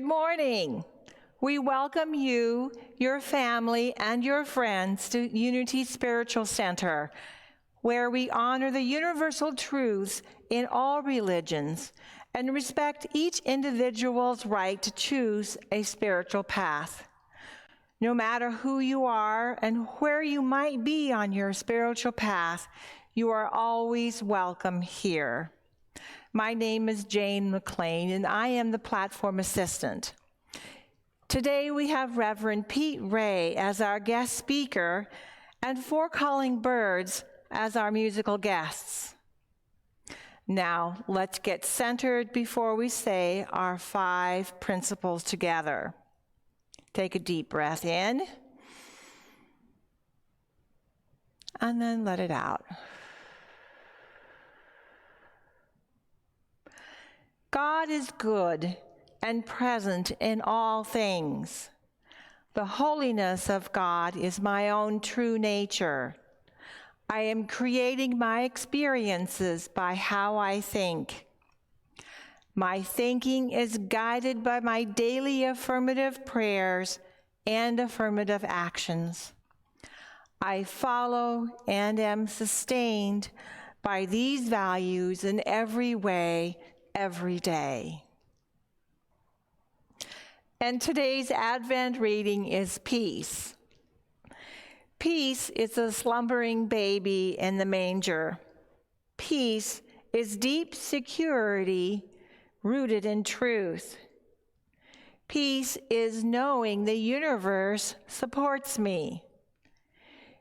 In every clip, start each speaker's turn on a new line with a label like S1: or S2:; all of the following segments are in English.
S1: Good morning. We welcome you, your family, and your friends to Unity Spiritual Center, where we honor the universal truths in all religions and respect each individual's right to choose a spiritual path. No matter who you are and where you might be on your spiritual path, you are always welcome here. My name is Jane McLean, and I am the platform assistant. Today we have Reverend Pete Ray as our guest speaker and Four Calling Birds as our musical guests. Now, let's get centered before we say our 5 principles together. Take a deep breath in, and then let it out. God is good and present in all things. The holiness of God is my own true nature. I am creating my experiences by how I think. My thinking is guided by my daily affirmative prayers and affirmative actions. I follow and am sustained by these values in every way, every day. And today's Advent reading is Peace. Peace is a slumbering baby in the manger. Peace is deep security rooted in truth. Peace is knowing the universe supports me.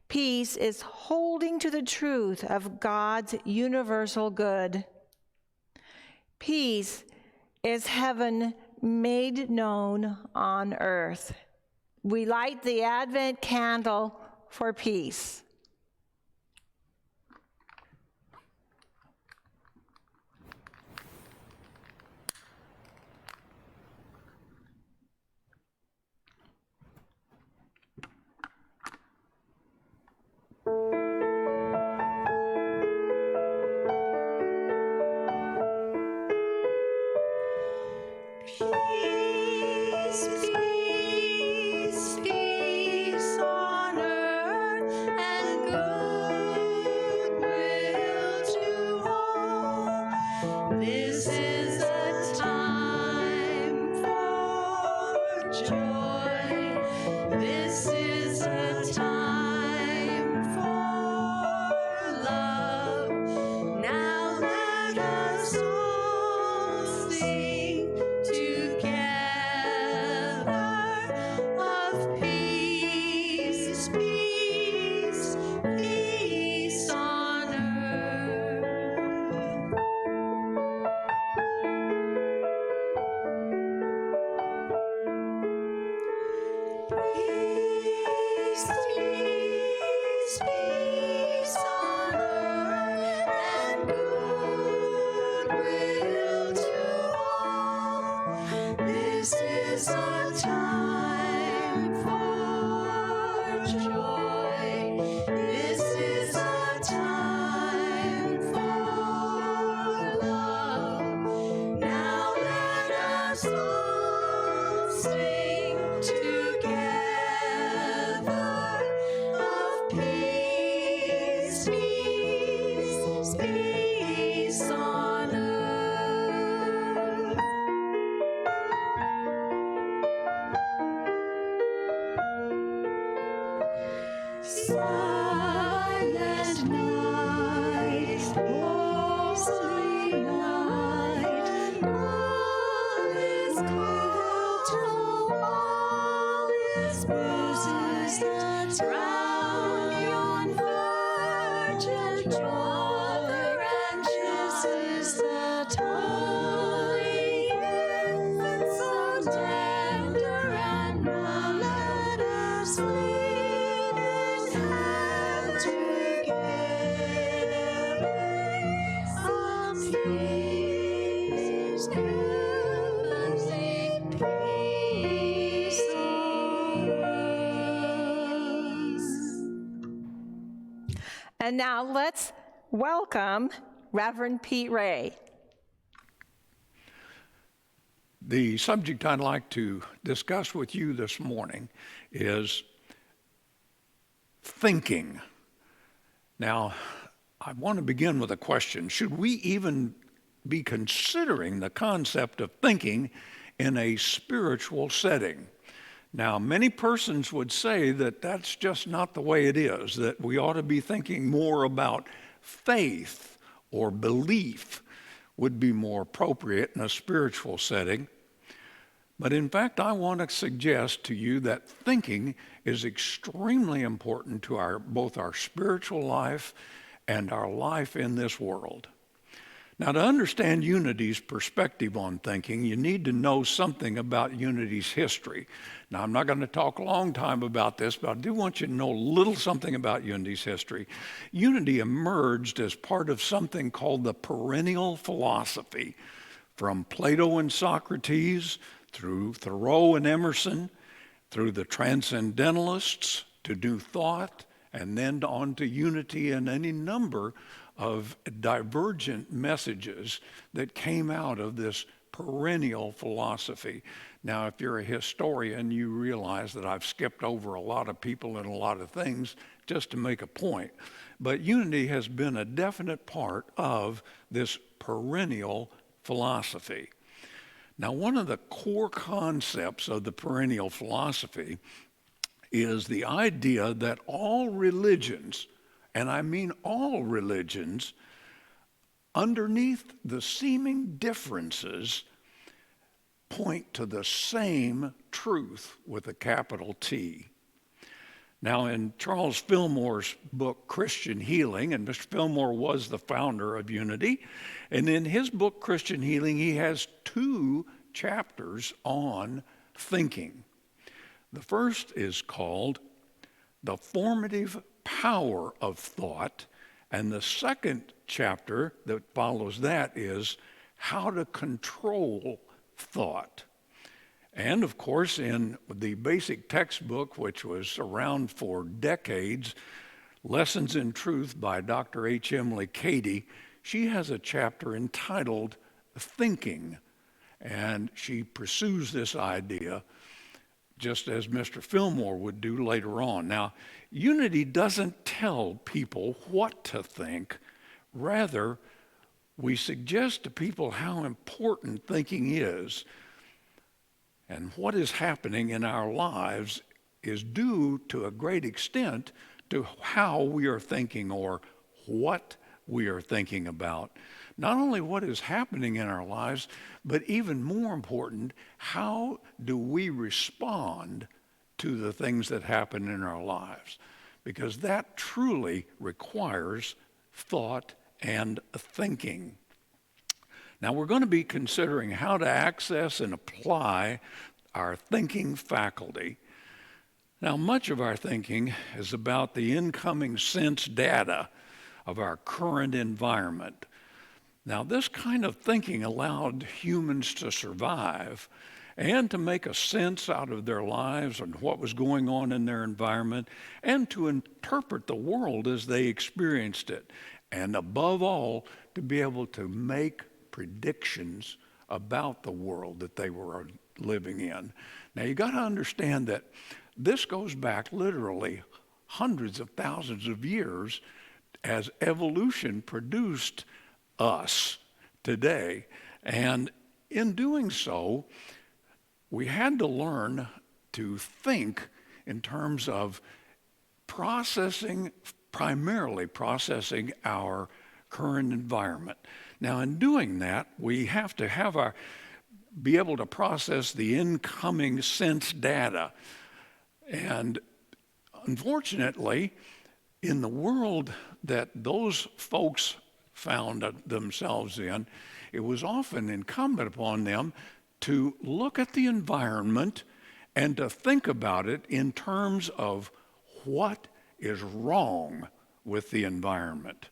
S1: Peace is holding to the truth of God's universal good. Peace is heaven made known on earth. We light the Advent candle for peace. And now let's welcome Reverend Pete Ray.
S2: The subject I'd like to discuss with you this morning is thinking. Now, I want to begin with a question. Should we even be considering the concept of thinking in a spiritual setting? Now, many persons would say that that's just not the way it is, that we ought to be thinking more about faith or belief would be more appropriate in a spiritual setting. But in fact, I want to suggest to you that thinking is extremely important to both our spiritual life and our life in this world. Now, to understand Unity's perspective on thinking, you need to know something about Unity's history. Now, I'm not going to talk a long time about this, but I do want you to know a little something about Unity's history. Unity emerged as part of something called the perennial philosophy, from Plato and Socrates, through Thoreau and Emerson, through the Transcendentalists to New Thought, and then on to Unity and any number of divergent messages that came out of this perennial philosophy. Now, if you're a historian, you realize that I've skipped over a lot of people and a lot of things just to make a point. But Unity has been a definite part of this perennial philosophy. Now, one of the core concepts of the perennial philosophy is the idea that all religions, and I mean all religions, underneath the seeming differences, point to the same truth with a capital T. Now, in Charles Fillmore's book, Christian Healing, and Mr. Fillmore was the founder of Unity, and in his book, Christian Healing, he has 2 chapters on thinking. The first is called The Formative Power of Thought, and the second chapter that follows that is How to Control Thought. And of course, in the basic textbook, which was around for decades, Lessons in Truth by Dr. H. Emily Cady, she has a chapter entitled Thinking, and she pursues this idea just as Mr. Fillmore would do later on. Now, Unity doesn't tell people what to think. Rather, we suggest to people how important thinking is. And what is happening in our lives is due to a great extent to how we are thinking or what we are thinking about. Not only what is happening in our lives, but even more important, how do we respond to the things that happen in our lives? Because that truly requires thought and thinking. Now, we're going to be considering how to access and apply our thinking faculty. Now, much of our thinking is about the incoming sense data of our current environment. Now, this kind of thinking allowed humans to survive and to make a sense out of their lives and what was going on in their environment, and to interpret the world as they experienced it, and above all, to be able to make predictions about the world that they were living in. Now, you got to understand that this goes back literally hundreds of thousands of years as evolution produced us today. And in doing so, we had to learn to think in terms of primarily processing our current environment. Now, in doing that, we have to be able to process the incoming sense data. And unfortunately, in the world that those folks found themselves in, it was often incumbent upon them to look at the environment and to think about it in terms of what is wrong with the environment.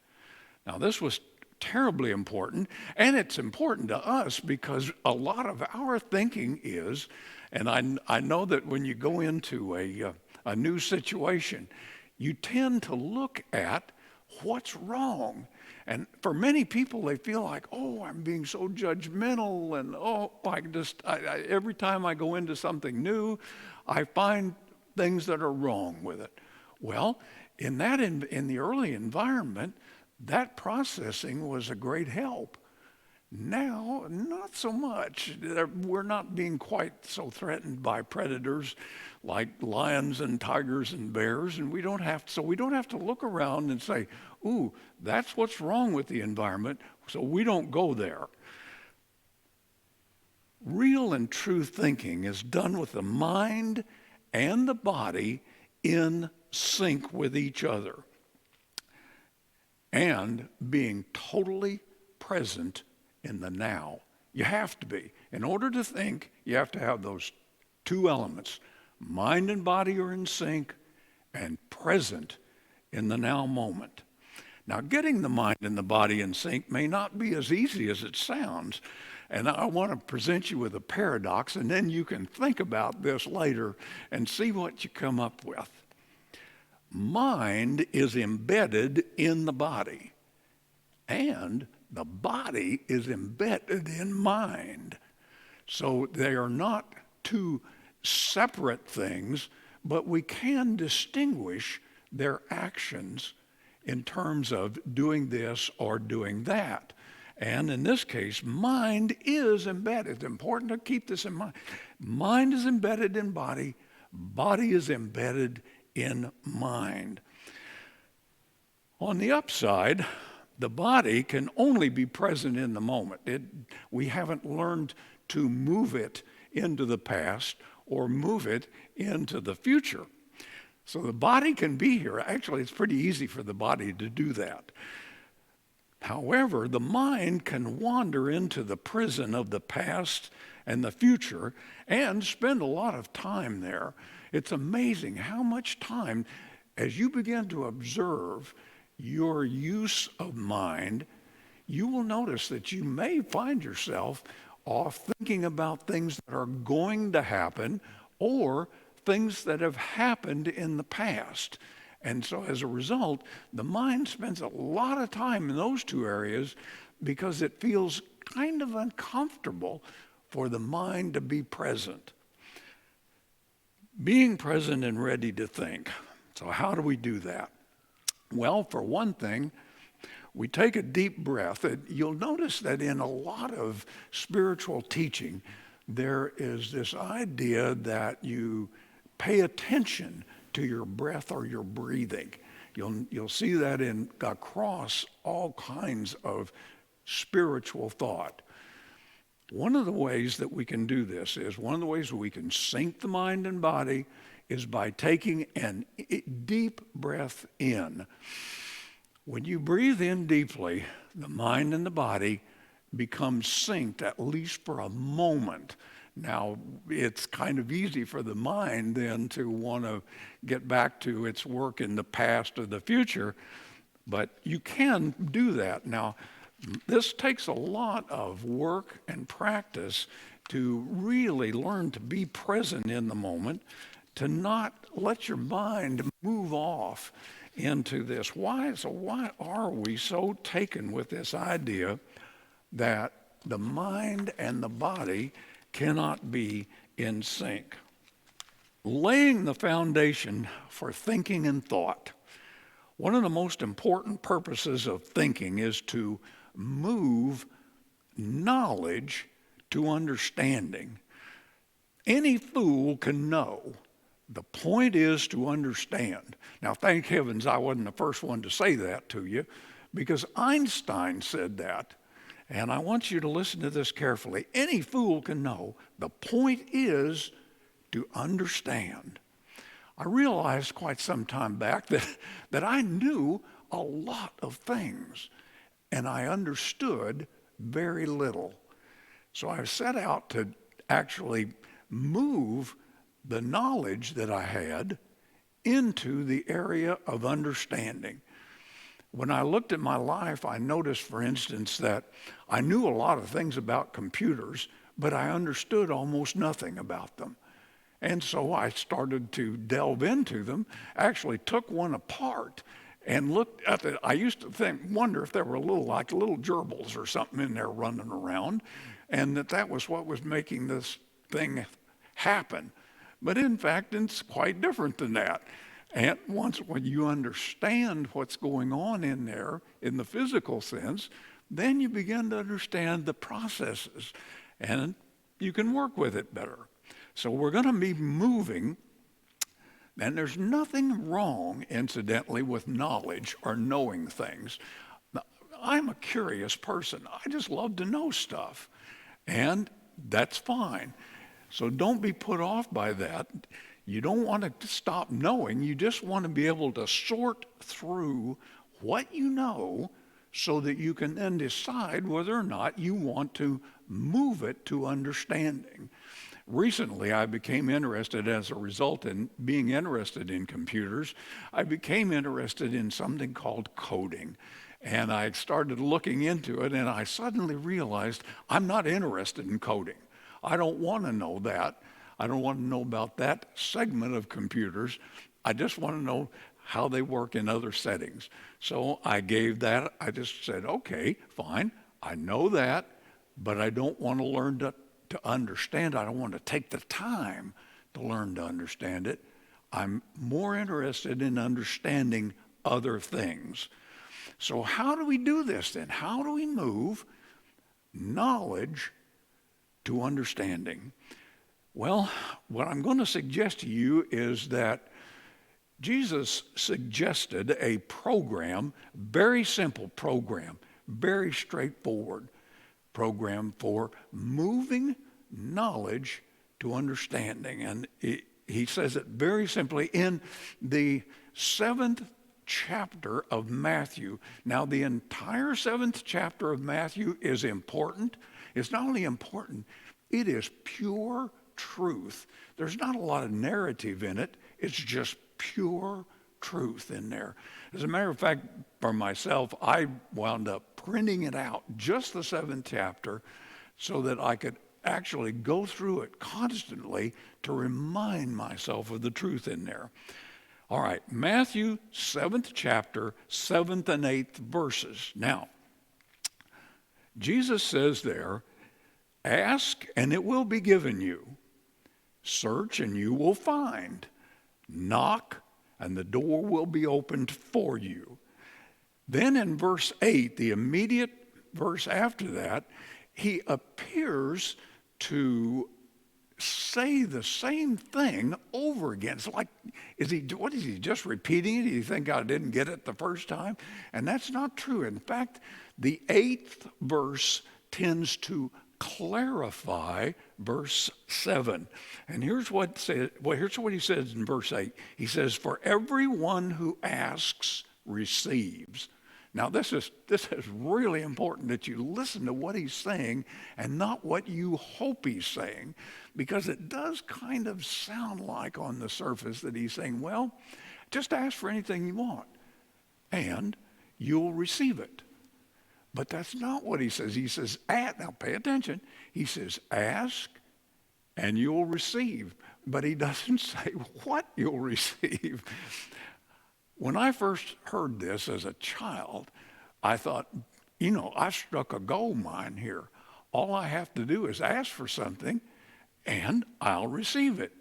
S2: Now, this was terribly important, and it's important to us because a lot of our thinking is, and I know that when you go into a new situation, you tend to look at what's wrong. And for many people, they feel like, oh, I'm being so judgmental, and oh, every time I go into something new, I find things that are wrong with it. Well, in the early environment, that processing was a great help. Now, not so much. We're not being quite so threatened by predators like lions and tigers and bears, and we don't have to look around and say, ooh, that's what's wrong with the environment, so we don't go there. Real and true thinking is done with the mind and the body in sync with each other and being totally present in the now. You have to be. In order to think, you have to have those two elements. Mind and body are in sync and present in the now moment. Now, getting the mind and the body in sync may not be as easy as it sounds. And I want to present you with a paradox, and then you can think about this later and see what you come up with. Mind is embedded in the body, and the body is embedded in mind. So they are not two separate things, but we can distinguish their actions in terms of doing this or doing that. And in this case, mind is embedded. It's important to keep this in mind. Mind is embedded in body. Body is embedded in mind. On the upside, the body can only be present in the moment. We haven't learned to move it into the past or move it into the future. So the body can be here. Actually, it's pretty easy for the body to do that. However, the mind can wander into the prison of the past and the future and spend a lot of time there. It's amazing how much time, as you begin to observe your use of mind, you will notice that you may find yourself off thinking about things that are going to happen or things that have happened in the past. And so as a result, the mind spends a lot of time in those two areas because it feels kind of uncomfortable for the mind to be present. Being present and ready to think. So how do we do that? Well, for one thing, we take a deep breath. You'll notice that in a lot of spiritual teaching, there is this idea that you pay attention to your breath or your breathing. You'll see that across all kinds of spiritual thought. One of the ways that we can do this is, one of the ways we can sync the mind and body is by taking a deep breath in. When you breathe in deeply, the mind and the body become synced, at least for a moment. Now, it's kind of easy for the mind then to want to get back to its work in the past or the future, but you can do that. Now, this takes a lot of work and practice to really learn to be present in the moment, to not let your mind move off into this. Why are we so taken with this idea that the mind and the body cannot be in sync? Laying the foundation for thinking and thought. One of the most important purposes of thinking is to move knowledge to understanding. Any fool can know. The point is to understand. Now, thank heavens I wasn't the first one to say that to you, because Einstein said that. And I want you to listen to this carefully. Any fool can know. The point is to understand. I realized quite some time back that I knew a lot of things, and I understood very little. So I set out to actually move the knowledge that I had into the area of understanding. When I looked at my life, I noticed, for instance, that I knew a lot of things about computers, but I understood almost nothing about them. And so I started to delve into them, actually took one apart and looked at it. I used to wonder if there were little gerbils or something in there running around, and that was what was making this thing happen. But in fact, it's quite different than that. And when you understand what's going on in there in the physical sense, then you begin to understand the processes, and you can work with it better. So we're going to be moving, and there's nothing wrong, incidentally, with knowledge or knowing things. I'm a curious person. I just love to know stuff, and that's fine. So don't be put off by that. You don't want to stop knowing. You just want to be able to sort through what you know so that you can then decide whether or not you want to move it to understanding. Recently, I became interested as a result in being interested in computers. I became interested in something called coding. And I started looking into it, and I suddenly realized I'm not interested in coding. I don't want to know that. I don't want to know about that segment of computers. I just want to know how they work in other settings. So I just said, okay, fine, I know that, but I don't want to learn to understand. I don't want to take the time to learn to understand it. I'm more interested in understanding other things. So how do we do this then? How do we move knowledge to understanding? Well, what I'm going to suggest to you is that Jesus suggested a program, very simple program, very straightforward program for moving knowledge to understanding. And he says it very simply in the 7th chapter of Matthew. Now, the entire 7th chapter of Matthew is important. It's not only important, it is pure truth. There's not a lot of narrative in it. It's just pure truth in there. As a matter of fact, for myself, I wound up printing it out, just the 7th chapter, so that I could actually go through it constantly to remind myself of the truth in there. All right, Matthew 7th chapter, 7th and 8th verses. Now, Jesus says there, ask and it will be given you. Search and you will find. Knock and the door will be opened for you. Then in verse 8, the immediate verse after that, he appears to say the same thing over again. It's like, what is he just repeating it? Do you think I didn't get it the first time? And that's not true. In fact, the 8th verse tends to clarify verse 7. And here's what he says in verse 8. He says, for everyone who asks receives. Now, this is really important that you listen to what he's saying and not what you hope he's saying, because it does kind of sound like on the surface that he's saying, well, just ask for anything you want and you'll receive it. But that's not what he says. He says, now pay attention. He says, ask and you'll receive. But he doesn't say what you'll receive. When I first heard this as a child, I thought, I struck a gold mine here. All I have to do is ask for something and I'll receive it.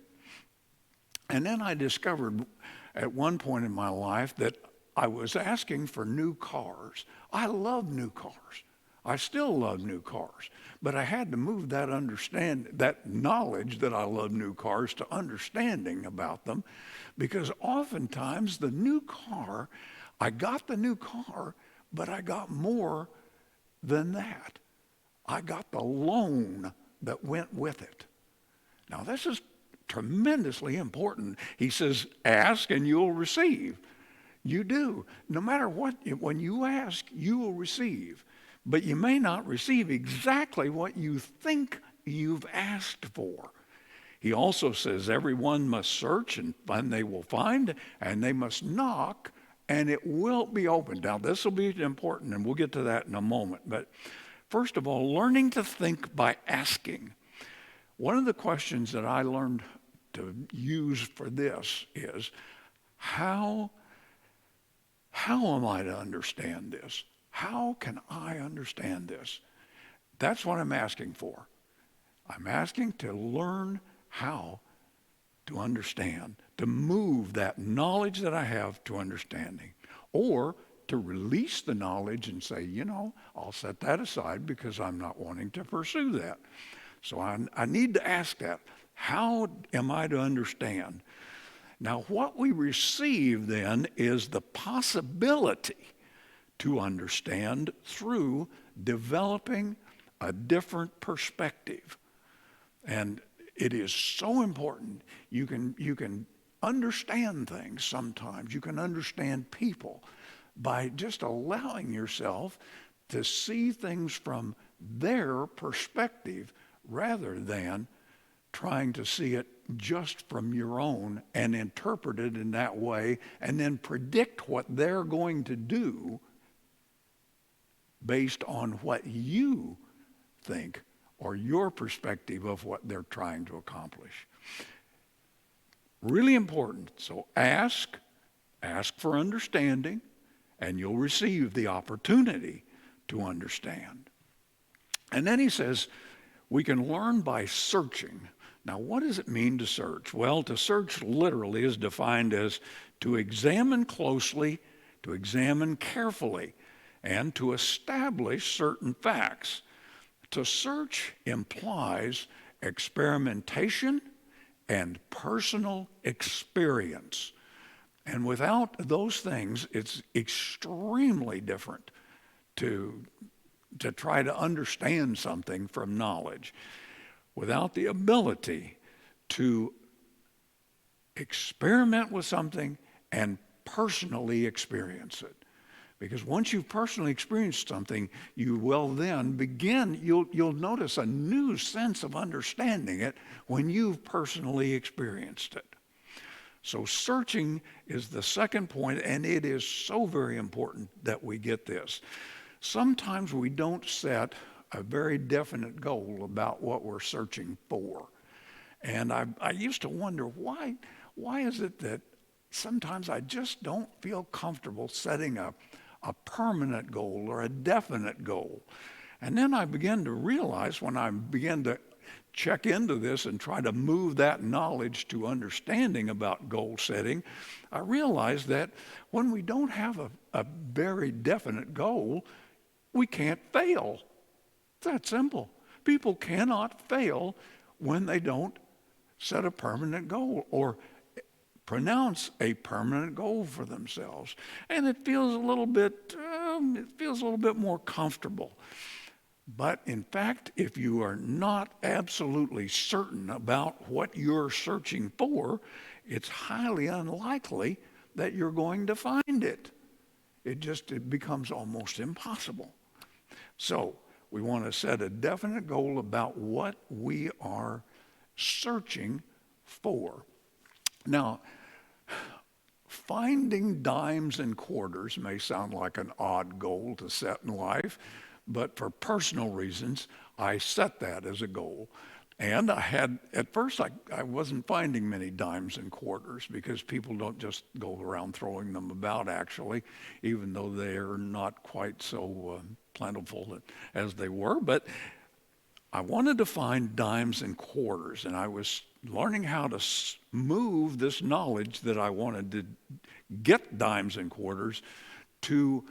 S2: And then I discovered at one point in my life that I was asking for new cars. I love new cars. I still love new cars. But I had to move that knowledge that I love new cars to understanding about them, because oftentimes I got the new car, but I got more than that. I got the loan that went with it. Now, this is tremendously important. He says, ask and you'll receive. You do. No matter what, when you ask, you will receive. But you may not receive exactly what you think you've asked for. He also says everyone must search and they will find, and they must knock and it will be opened. Now, this will be important, and we'll get to that in a moment. But first of all, learning to think by asking. One of the questions that I learned to use for this is, how how am I to understand this? How can I understand this? That's what I'm asking for. I'm asking to learn how to understand, to move that knowledge that I have to understanding, or to release the knowledge and say, I'll set that aside because I'm not wanting to pursue that. So I need to ask that. How am I to understand? Now, what we receive then is the possibility to understand through developing a different perspective. And it is so important. You can understand things sometimes. You can understand people by just allowing yourself to see things from their perspective rather than trying to see it just from your own and interpret it in that way and then predict what they're going to do based on what you think or your perspective of what they're trying to accomplish. Really important. So ask for understanding, and you'll receive the opportunity to understand. And then he says, we can learn by searching. Now, what does it mean to search? Well, to search literally is defined as to examine closely, to examine carefully, and to establish certain facts. To search implies experimentation and personal experience. And without those things, it's extremely different to try to understand something from knowledge. Without the ability to experiment with something and personally experience it. Because once you've personally experienced something, you will then begin, you'll notice a new sense of understanding it when you've personally experienced it. So searching is the second point, and it is so very important that we get this. Sometimes we don't set a very definite goal about what we're searching for. And I used to wonder, why is it that sometimes I just don't feel comfortable setting a permanent goal or a definite goal? And then I began to realize when I began to check into this and try to move that knowledge to understanding about goal setting, I realized that when we don't have a very definite goal, we can't fail. It's that simple. People cannot fail when they don't set a permanent goal or pronounce a permanent goal for themselves. And it feels a little bit more comfortable. But in fact, if you are not absolutely certain about what you're searching for, it's highly unlikely that you're going to find it. It becomes almost impossible. So we want to set a definite goal about what we are searching for. Now, finding dimes and quarters may sound like an odd goal to set in life, but for personal reasons, I set that as a goal. And at first I wasn't finding many dimes and quarters because people don't just go around throwing them about actually, even though they're not quite so plentiful as they were. But I wanted to find dimes and quarters, and I was learning how to move this knowledge that I wanted to get dimes and quarters to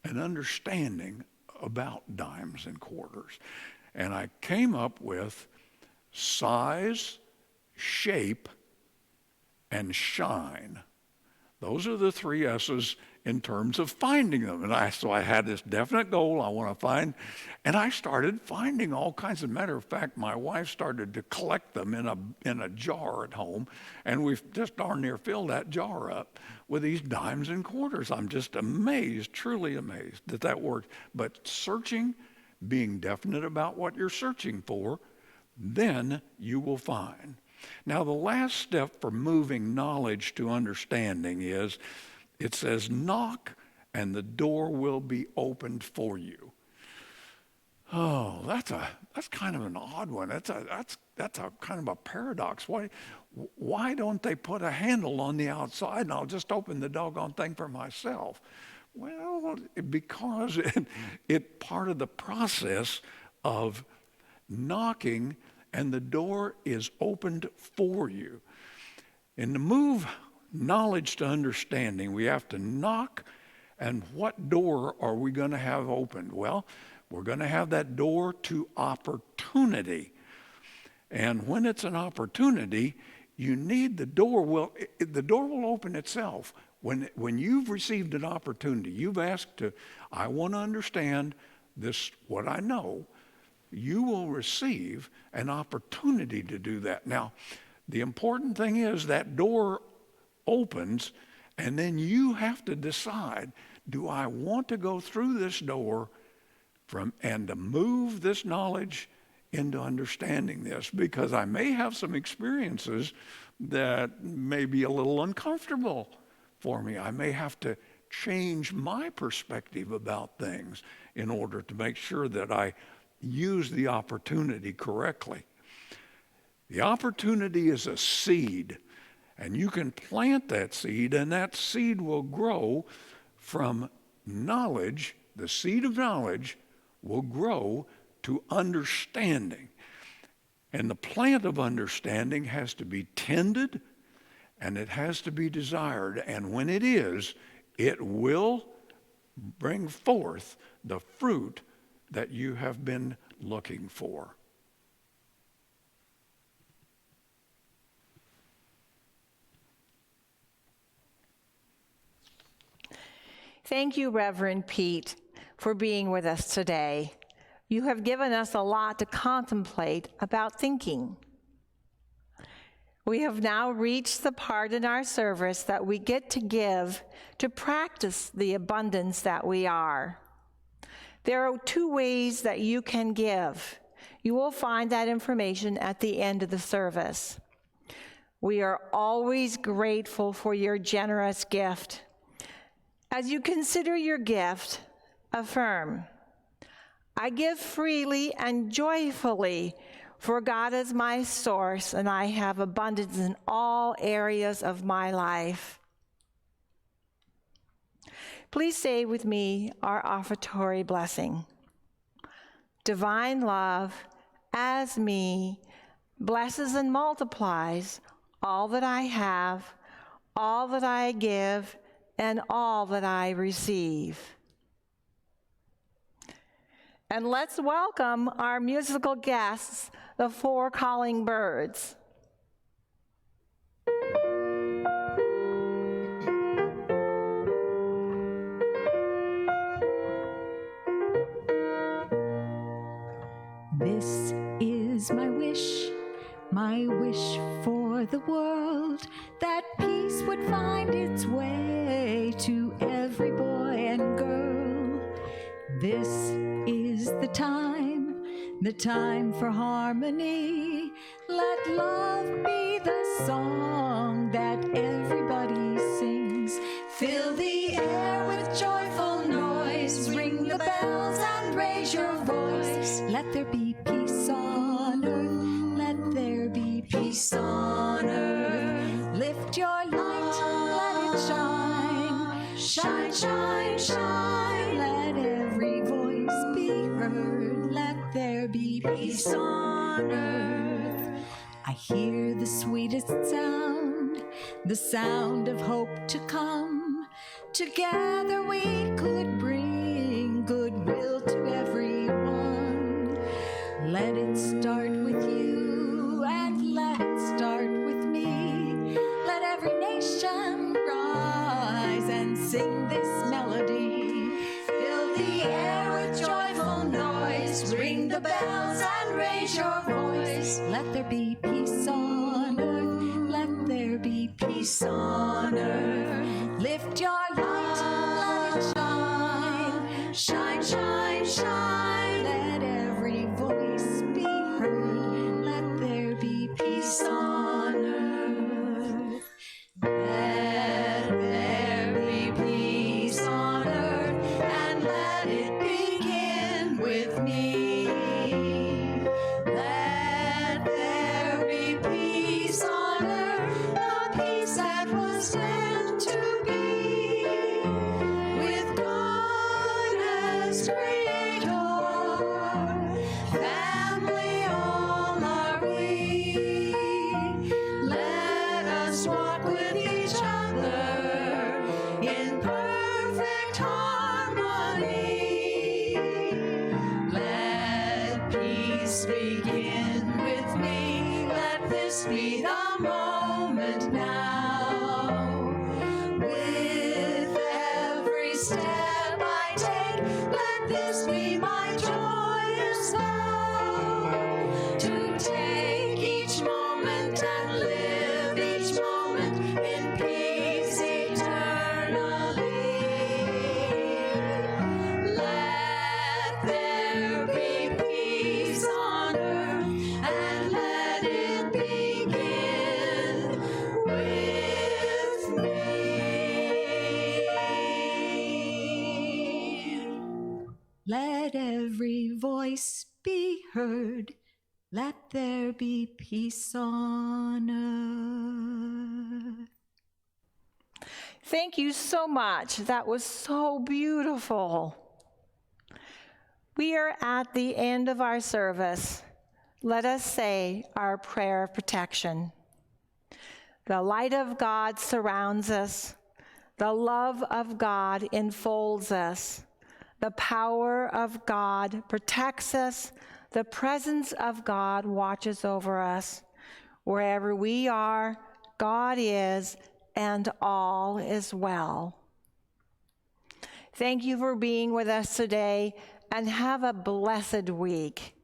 S2: an understanding about dimes and quarters. And I came up with size, shape, and shine. Those are the three S's in terms of finding them. And so I had this definite goal I want to find, and I started finding all kinds. As a matter of fact, my wife started to collect them in a jar at home, and we've just darn near filled that jar up with these dimes and quarters. I'm just amazed, truly amazed that worked. But searching, being definite about what you're searching for, then you will find. Now, the last step for moving knowledge to understanding is, it says, knock and the door will be opened for you. Oh, that's kind of an odd one. That's a kind of a paradox. Why don't they put a handle on the outside and I'll just open the doggone thing for myself? Well, because it part of the process of knocking and the door is opened for you. And to move knowledge to understanding, we have to knock, and what door are we going to have opened? Well, we're going to have that door to opportunity. And when it's an opportunity, you need the door. The door will open itself. When you've received an opportunity, you've asked I want to understand this, what I know, you will receive an opportunity to do that. Now, the important thing is that door opens, and then you have to decide, do I want to go through this door and to move this knowledge into understanding this? Because I may have some experiences that may be a little uncomfortable for me. I may have to change my perspective about things in order to make sure that I use the opportunity correctly. The opportunity is a seed, and you can plant that seed, and that seed will grow from knowledge. The seed of knowledge will grow to understanding. And the plant of understanding has to be tended, and it has to be desired. And when it is, it will bring forth the fruit that you have been looking for.
S1: Thank you, Reverend Pete, for being with us today. You have given us a lot to contemplate about thinking. We have now reached the part in our service that we get to give to practice the abundance that we are. There are 2 ways that you can give. You will find that information at the end of the service. We are always grateful for your generous gift. As you consider your gift, affirm, I give freely and joyfully, for God is my source, and I have abundance in all areas of my life. Please say with me our offertory blessing. Divine love, as me, blesses and multiplies all that I have, all that I give, and all that I receive. And let's welcome our musical guests, the 4 calling birds.
S3: This is my wish for the world, that peace would find its way to every boy and girl. This is the time for harmony. Let love be the song that everybody sings. Fill the air with joyful noise, ring the bells and raise your voice. Let there be peace on earth, let there be peace on earth. Lift your light, let it shine, shine, shine, shine. Let every voice be heard, let there be peace on earth. I hear the sweetest sound, the sound of hope to come. Together we could bring goodwill to everyone. Let it start with you and let it start with me. Let every nation rise and sing this melody. Fill the air with joyful noise, ring the bells and raise your voice. Let there be peace on earth, let there be peace on earth. Lift your light, let it shine, shine, shine, shine. Let every voice be heard, let there be peace on earth. Let there be peace on earth, and let it begin with me. breathe a moment now. With every step I take, let this be my joyous vow, to take each moment and live each moment in peace eternally. Let there be peace on earth, and let it begin with me. Let every voice be heard. Let there be peace on earth.
S1: Thank you so much. That was so beautiful. We are at the end of our service. Let us say our prayer of protection. The light of God surrounds us. The love of God enfolds us. The power of God protects us. The presence of God watches over us. Wherever we are, God is, and all is well. Thank you for being with us today, and have a blessed week.